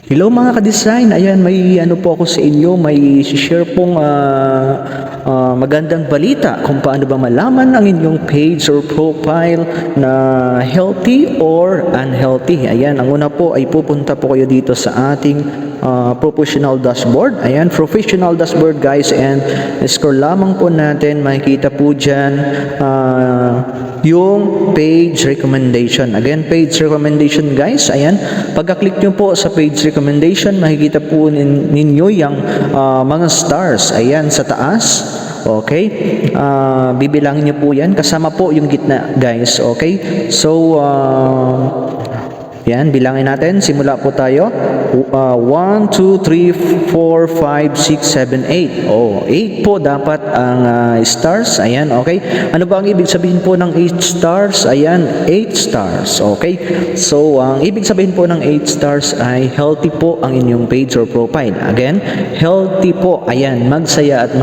Hello mga ka-design, ayan may ano po ako sa inyo, may share pong magandang balita kung paano ba malaman ang inyong page or profile na healthy or unhealthy. Ayan, ang una po ay pupunta po kayo dito sa ating professional dashboard. Ayan, professional dashboard guys, and scroll lamang po natin, makikita po dyan yung page recommendation. Again, page recommendation guys, ayan, pagka-click nyo po sa page recommendation, makikita po ninyo yung mga stars, ayan, sa taas. Okay, bibilangin nyo po yan, kasama po yung gitna guys. Okay, so yan, bilangin natin. Simula po tayo. 1, 2, 3, 4, 5, 6, 7, 8. Oh, 8 po dapat ang stars. Ayan, okay. Ano ba ang ibig sabihin po ng 8 stars? Ayan, 8 stars. Okay. So, ang ibig sabihin po ng 8 stars ay healthy po ang inyong page or profile. Again, healthy po. Ayan, magsaya at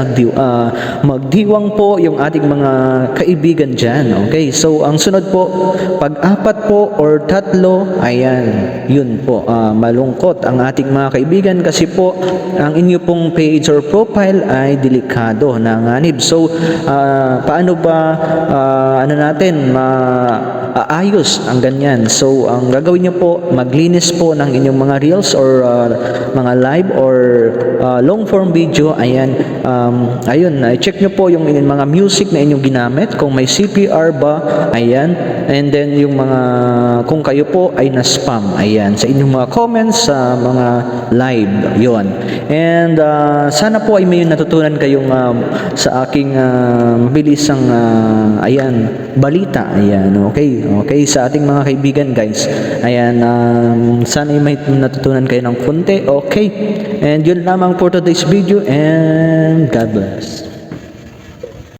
magdiwang po yung ating mga kaibigan dyan. Okay. So, ang sunod po, pag apat po or tatlo, ayan, yun po, malungkot ang ating mga kaibigan kasi po ang inyo pong page or profile ay delikado, nanganib. So, paano ba ano natin maayos ang ganyan? So, ang gagawin nyo po, maglinis po ng inyong mga reels or mga live or long form video. Ayan, ayun, check nyo po yung mga music na inyong ginamit, kung may CPR ba, ayan, and then yung mga, kung kayo po ay na-spam, ayan, sa inyong mga comments sa mga live, yon. And sana po ay may natutunan kayong sa aking mabilisang ayan, balita, ayan, okay, sa ating mga kaibigan guys, ayan, sana ay may natutunan kayo ng konti, okay, and yun lamang for today's video, and God bless.